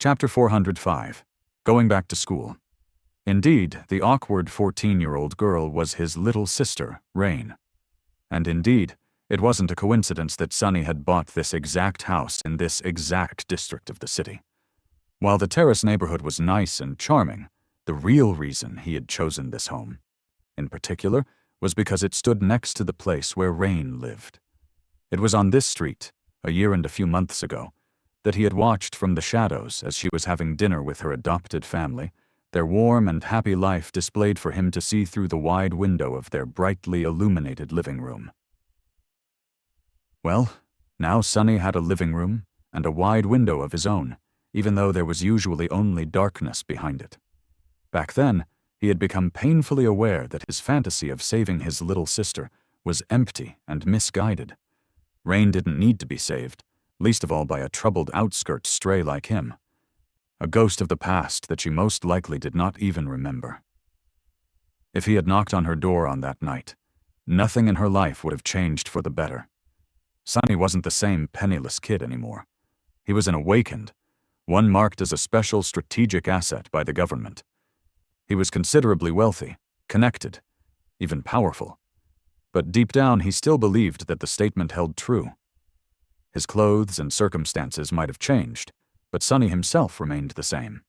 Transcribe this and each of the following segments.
Chapter 405. Going back to school. Indeed, the awkward 14-year-old girl was his little sister, Rain. And indeed, it wasn't a coincidence that Sonny had bought this exact house in this exact district of the city. While the Terrace neighborhood was nice and charming, the real reason he had chosen this home, in particular, was because it stood next to the place where Rain lived. It was on this street, a year and a few months ago, that he had watched from the shadows as she was having dinner with her adopted family, their warm and happy life displayed for him to see through the wide window of their brightly illuminated living room. Well, now Sonny had a living room and a wide window of his own, even though there was usually only darkness behind it. Back then, he had become painfully aware that his fantasy of saving his little sister was empty and misguided. Rain didn't need to be saved, least of all by a troubled outskirt stray like him. A ghost of the past that she most likely did not even remember. If he had knocked on her door on that night, nothing in her life would have changed for the better. Sonny wasn't the same penniless kid anymore. He was an awakened, one marked as a special strategic asset by the government. He was considerably wealthy, connected, even powerful. But deep down he still believed that the statement held true. His clothes and circumstances might have changed, but Sonny himself remained the same.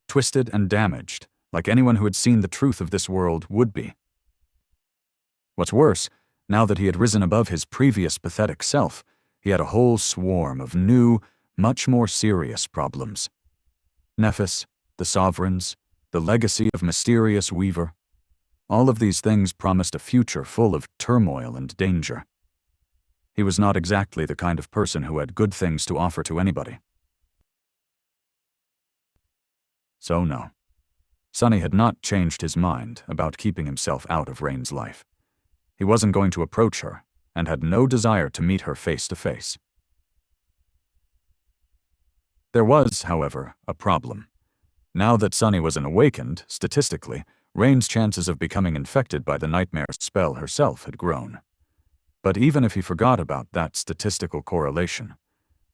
Twisted and damaged, like anyone who had seen the truth of this world would be. What's worse, now that he had risen above his previous pathetic self, he had a whole swarm of new, much more serious problems. Nephis, the Sovereigns, the legacy of mysterious Weaver. All of these things promised a future full of turmoil and danger. He was not exactly the kind of person who had good things to offer to anybody. So no, Sonny had not changed his mind about keeping himself out of Rain's life. He wasn't going to approach her, and had no desire to meet her face to face. There was, however, a problem. Now that Sonny was an awakened, statistically, Rain's chances of becoming infected by the nightmare spell herself had grown. But even if he forgot about that statistical correlation,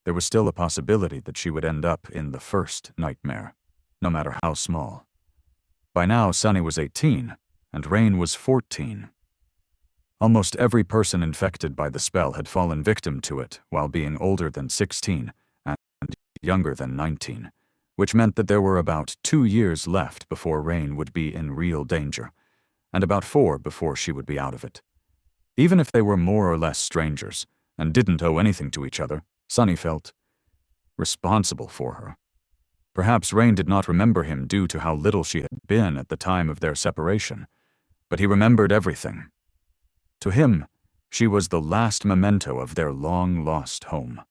there was still a possibility that she would end up in the first nightmare, no matter how small. By now, Sonny was 18, and Rain was 14. Almost every person infected by the spell had fallen victim to it while being older than 16 and younger than 19. Which meant that there were about 2 years left before Rain would be in real danger, and about 4 before she would be out of it. Even if they were more or less strangers, and didn't owe anything to each other, Sonny felt responsible for her. Perhaps Rain did not remember him due to how little she had been at the time of their separation, but he remembered everything. To him, she was the last memento of their long-lost home.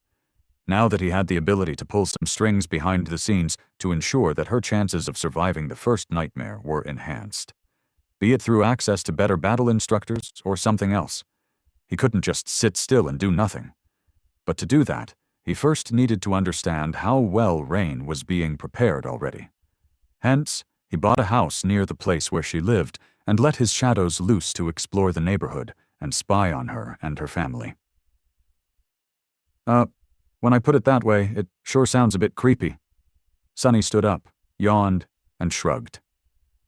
Now that he had the ability to pull some strings behind the scenes to ensure that her chances of surviving the first nightmare were enhanced. Be it through access to better battle instructors or something else. He couldn't just sit still and do nothing. But to do that, he first needed to understand how well Rain was being prepared already. Hence, he bought a house near the place where she lived and let his shadows loose to explore the neighborhood and spy on her and her family. When I put it that way, it sure sounds a bit creepy. Sonny stood up, yawned, and shrugged.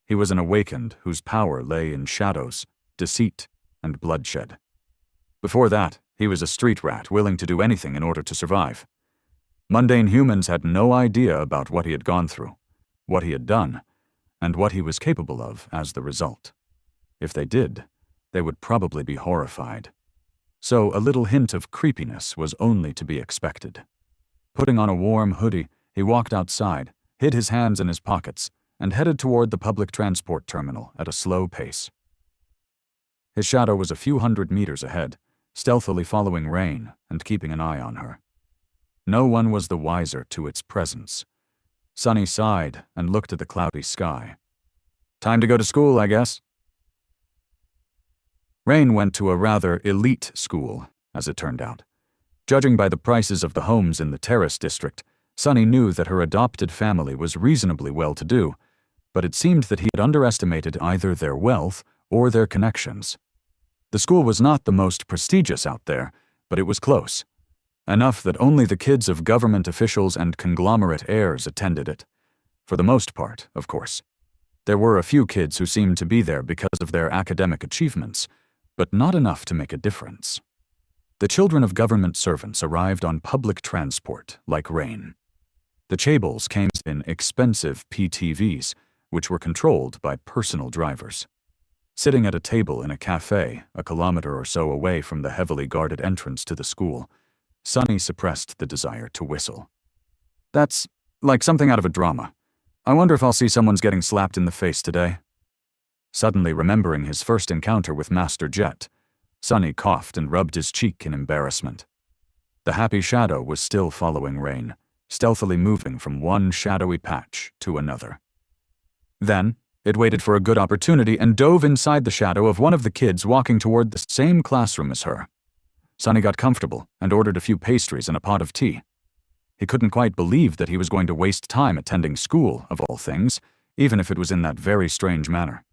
He was an awakened whose power lay in shadows, deceit, and bloodshed. Before that, he was a street rat willing to do anything in order to survive. Mundane humans had no idea about what he had gone through, what he had done, and what he was capable of as the result. If they did, they would probably be horrified. So a little hint of creepiness was only to be expected. Putting on a warm hoodie, he walked outside, hid his hands in his pockets, and headed toward the public transport terminal at a slow pace. His shadow was a few hundred meters ahead, stealthily following Rain and keeping an eye on her. No one was the wiser to its presence. Sonny sighed and looked at the cloudy sky. Time to go to school, I guess. Rain went to a rather elite school, as it turned out. Judging by the prices of the homes in the Terrace district, Sonny knew that her adopted family was reasonably well-to-do, but it seemed that he had underestimated either their wealth or their connections. The school was not the most prestigious out there, but it was close. enough that only the kids of government officials and conglomerate heirs attended it. For the most part, of course. There were a few kids who seemed to be there because of their academic achievements, but not enough to make a difference. The children of government servants arrived on public transport, like rain. The chaebols came in expensive PTVs, which were controlled by personal drivers. Sitting at a table in a cafe, a kilometer or so away from the heavily guarded entrance to the school, Sunny suppressed the desire to whistle. That's like something out of a drama. I wonder if I'll see someone's getting slapped in the face today. Suddenly remembering his first encounter with Master Jet, Sunny coughed and rubbed his cheek in embarrassment. The happy shadow was still following Rain, stealthily moving from one shadowy patch to another. Then, it waited for a good opportunity and dove inside the shadow of one of the kids walking toward the same classroom as her. Sunny got comfortable and ordered a few pastries and a pot of tea. He couldn't quite believe that he was going to waste time attending school, of all things, even if it was in that very strange manner.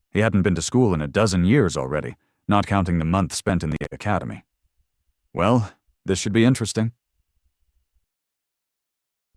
He hadn't been to school in a dozen years already, not counting the month spent in the academy. Well, this should be interesting.